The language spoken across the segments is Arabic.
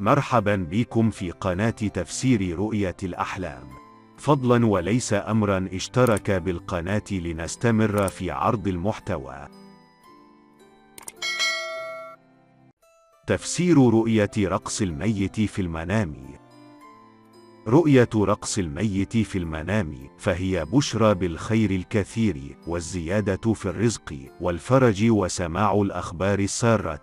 مرحبا بكم في قناة تفسير رؤية الأحلام. فضلا وليس أمرا اشترك بالقناة لنستمر في عرض المحتوى. تفسير رؤية رقص الميت في المنام. رؤية رقص الميت في المنام فهي بشرى بالخير الكثير والزيادة في الرزق والفرج وسماع الأخبار السارة.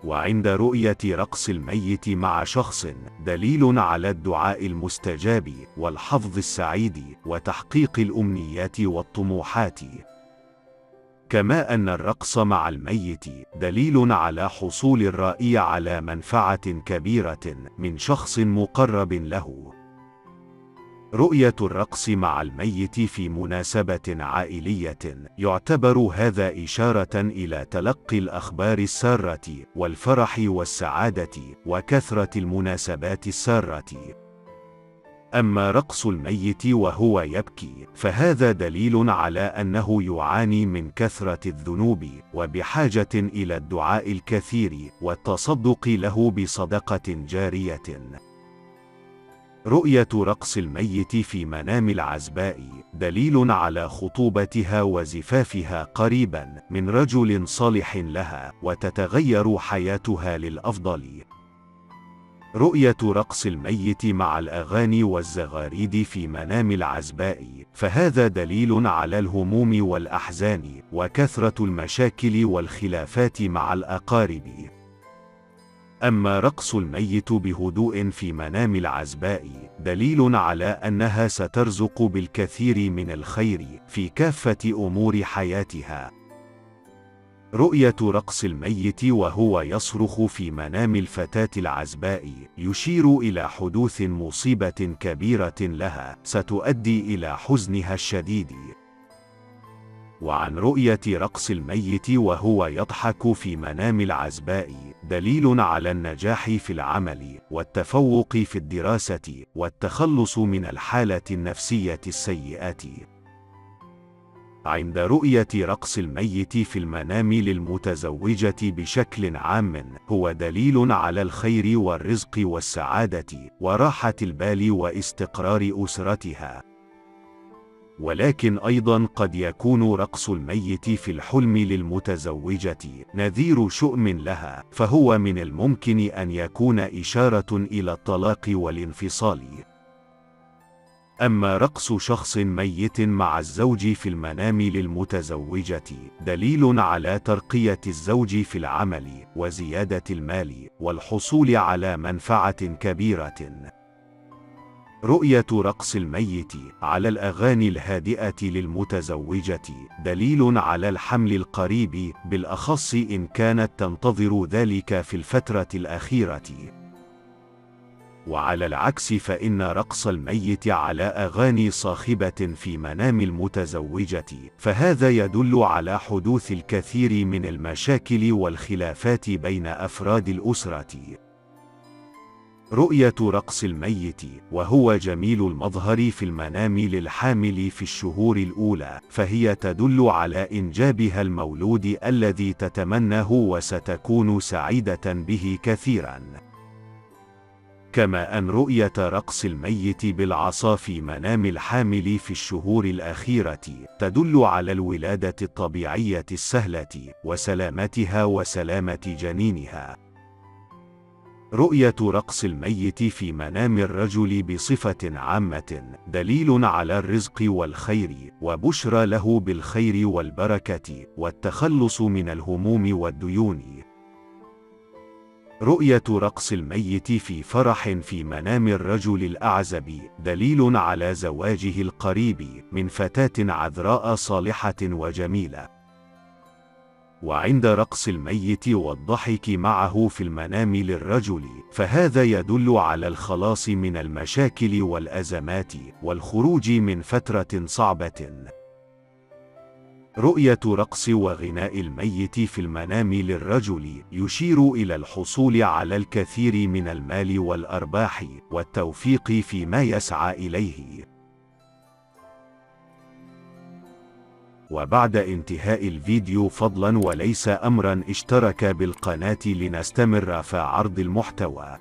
وعند رؤية رقص الميت مع شخص دليل على الدعاء المستجاب والحظ السعيد وتحقيق الأمنيات والطموحات. كما أن الرقص مع الميت دليل على حصول الرائي على منفعة كبيرة من شخص مقرب له. رؤية الرقص مع الميت في مناسبة عائلية يعتبر هذا إشارة إلى تلقي الأخبار السارة والفرح والسعادة وكثرة المناسبات السارة. أما رقص الميت وهو يبكي فهذا دليل على أنه يعاني من كثرة الذنوب وبحاجة إلى الدعاء الكثير والتصدق له بصدقة جارية. رؤية رقص الميت في منام العزباء دليل على خطوبتها وزفافها قريبا من رجل صالح لها وتتغير حياتها للأفضل. رؤية رقص الميت مع الأغاني والزغاريد في منام العزباء فهذا دليل على الهموم والأحزان وكثرة المشاكل والخلافات مع الأقارب. أما رقص الميت بهدوء في منام العزباء دليل على أنها سترزق بالكثير من الخير في كافة أمور حياتها. رؤية رقص الميت وهو يصرخ في منام الفتاة العزباء يشير إلى حدوث مصيبة كبيرة لها ستؤدي إلى حزنها الشديد. وعن رؤية رقص الميت وهو يضحك في منام العزباء دليل على النجاح في العمل والتفوق في الدراسة والتخلص من الحالة النفسية السيئة. عند رؤية رقص الميت في المنام للمتزوجة بشكل عام هو دليل على الخير والرزق والسعادة وراحة البال واستقرار أسرتها. ولكن أيضا قد يكون رقص الميت في الحلم للمتزوجة نذير شؤم لها، فهو من الممكن أن يكون إشارة إلى الطلاق والانفصال. أما رقص شخص ميت مع الزوج في المنام للمتزوجة دليل على ترقية الزوج في العمل وزيادة المال والحصول على منفعة كبيرة. رؤية رقص الميت على الأغاني الهادئة للمتزوجة دليل على الحمل القريب، بالأخص إن كانت تنتظر ذلك في الفترة الأخيرة. وعلى العكس فإن رقص الميت على أغاني صاخبة في منام المتزوجة فهذا يدل على حدوث الكثير من المشاكل والخلافات بين أفراد الأسرة. رؤية رقص الميت وهو جميل المظهر في المنام للحامل في الشهور الأولى فهي تدل على إنجابها المولود الذي تتمناه وستكون سعيدة به كثيرا. كما أن رؤية رقص الميت بالعصا في منام الحامل في الشهور الأخيرة تدل على الولادة الطبيعية السهلة وسلامتها وسلامة جنينها. رؤية رقص الميت في منام الرجل بصفة عامة دليل على الرزق والخير وبشرى له بالخير والبركة والتخلص من الهموم والديون. رؤية رقص الميت في فرح في منام الرجل الأعزب دليل على زواجه القريب من فتاة عذراء صالحة وجميلة. وعند رقص الميت والضحك معه في المنام للرجل فهذا يدل على الخلاص من المشاكل والأزمات والخروج من فترة صعبة. رؤية رقص وغناء الميت في المنام للرجل يشير إلى الحصول على الكثير من المال والأرباح والتوفيق فيما يسعى إليه. وبعد انتهاء الفيديو فضلا وليس أمرا اشترك بالقناة لنستمر في عرض المحتوى.